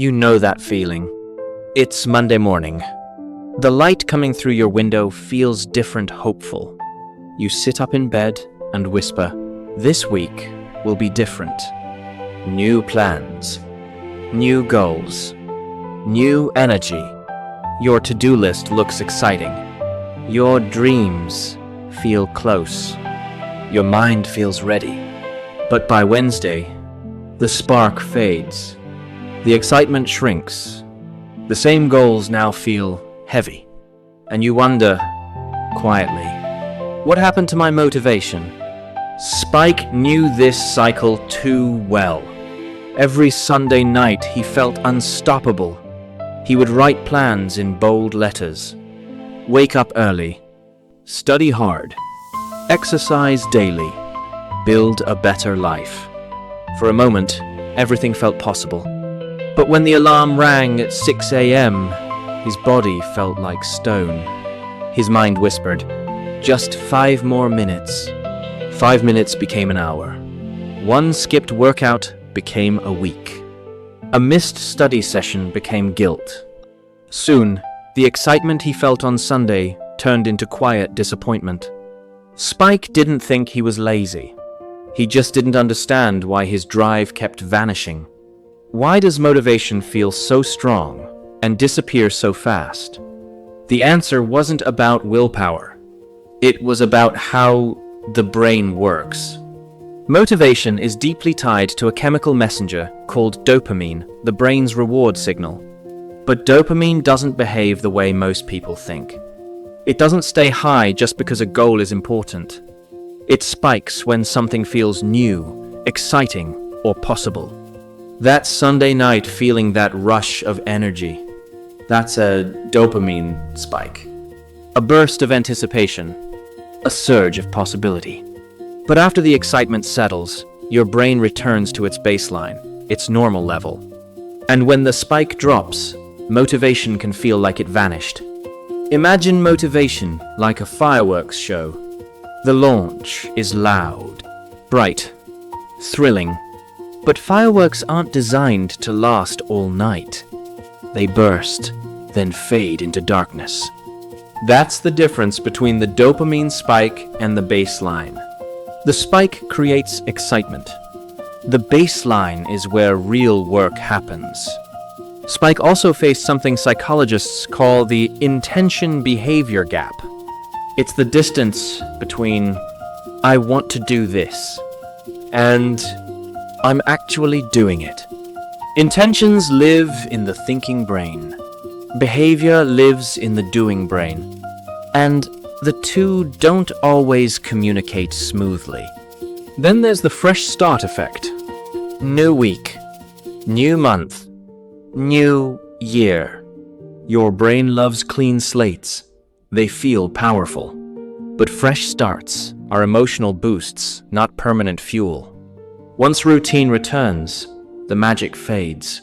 You know that feeling. It's Monday morning. The light coming through your window feels different, hopeful. You sit up in bed and whisper, "This week will be different." New plans, new goals, new energy. Your to-do list looks exciting. Your dreams feel close. Your mind feels ready. But by Wednesday, the spark fades. The excitement shrinks. The same goals now feel heavy. And you wonder, quietly, what happened to my motivation? Spike knew this cycle too well. Every Sunday night he felt unstoppable. He would write plans in bold letters. Wake up early. Study hard. Exercise daily. Build a better life. For a moment, everything felt possible. But when the alarm rang at 6 a.m., his body felt like stone. His mind whispered, "Just 5 more minutes." 5 minutes became an hour. One skipped workout became a week. A missed study session became guilt. Soon, the excitement he felt on Sunday turned into quiet disappointment. Spike didn't think he was lazy. He just didn't understand why his drive kept vanishing. Why does motivation feel so strong and disappear so fast? The answer wasn't about willpower. It was about how the brain works. Motivation is deeply tied to a chemical messenger called dopamine, the brain's reward signal. But dopamine doesn't behave the way most people think. It doesn't stay high just because a goal is important. It spikes when something feels new, exciting, or possible. That Sunday night feeling, that rush of energy, that's a dopamine spike. A burst of anticipation, a surge of possibility. But after the excitement settles, your brain returns to its baseline, its normal level. And when the spike drops, motivation can feel like it vanished. Imagine motivation like a fireworks show. The launch is loud, bright, thrilling. But fireworks aren't designed to last all night. They burst, then fade into darkness. That's the difference between the dopamine spike and the baseline. The spike creates excitement. The baseline is where real work happens. Spike also faced something psychologists call the intention-behavior gap. It's the distance between "I want to do this" and "I'm actually doing it." Intentions live in the thinking brain. Behavior lives in the doing brain. And the two don't always communicate smoothly. Then there's the fresh start effect. New week, new month, new year. Your brain loves clean slates. They feel powerful. But fresh starts are emotional boosts, not permanent fuel. Once routine returns, the magic fades.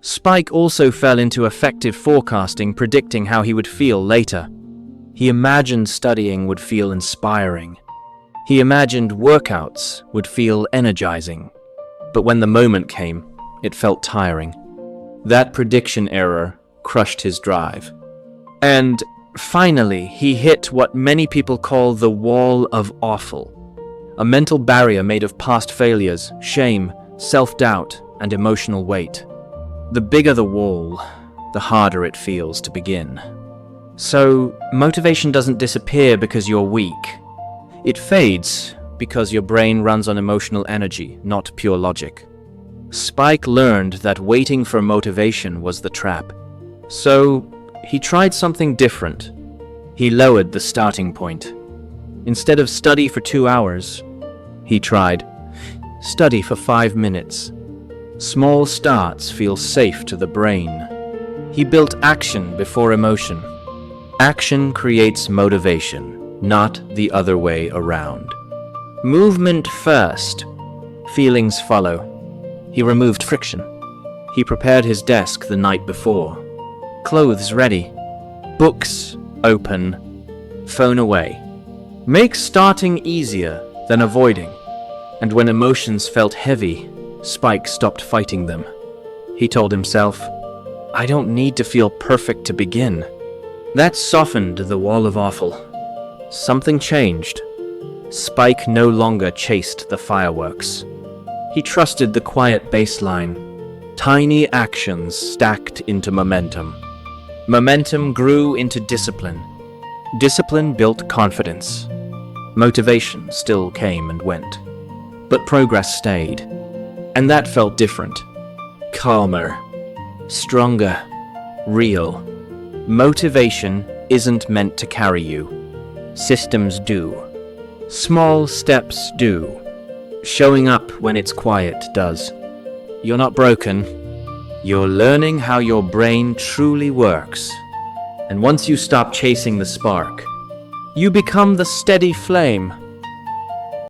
Spike also fell into effective forecasting, predicting how he would feel later. He imagined studying would feel inspiring. He imagined workouts would feel energizing. But when the moment came, it felt tiring. That prediction error crushed his drive. And finally, he hit what many people call the wall of awful. A mental barrier made of past failures, shame, self-doubt, and emotional weight. The bigger the wall, the harder it feels to begin. So, motivation doesn't disappear because you're weak. It fades because your brain runs on emotional energy, not pure logic. Spike learned that waiting for motivation was the trap. So, he tried something different. He lowered the starting point. Instead of study for 2 hours, he tried study for 5 minutes. Small starts feel safe to the brain. He built action before emotion. Action creates motivation, not the other way around. Movement first, feelings follow. He removed friction. He prepared his desk the night before. Clothes ready. Books open. Phone away. Make starting easier than avoiding. And when emotions felt heavy, Spike stopped fighting them. he told himself. I don't need to feel perfect to begin. That softened the wall of awful. Something changed. Spike no longer chased the fireworks. He trusted the quiet baseline. Tiny actions stacked into momentum. Momentum grew into discipline. Discipline built confidence. Motivation still came and went. But progress stayed. And that felt different. Calmer. Stronger. Real. Motivation isn't meant to carry you. Systems do. Small steps do. Showing up when it's quiet does. You're not broken. You're learning how your brain truly works. And once you stop chasing the spark, you become the steady flame.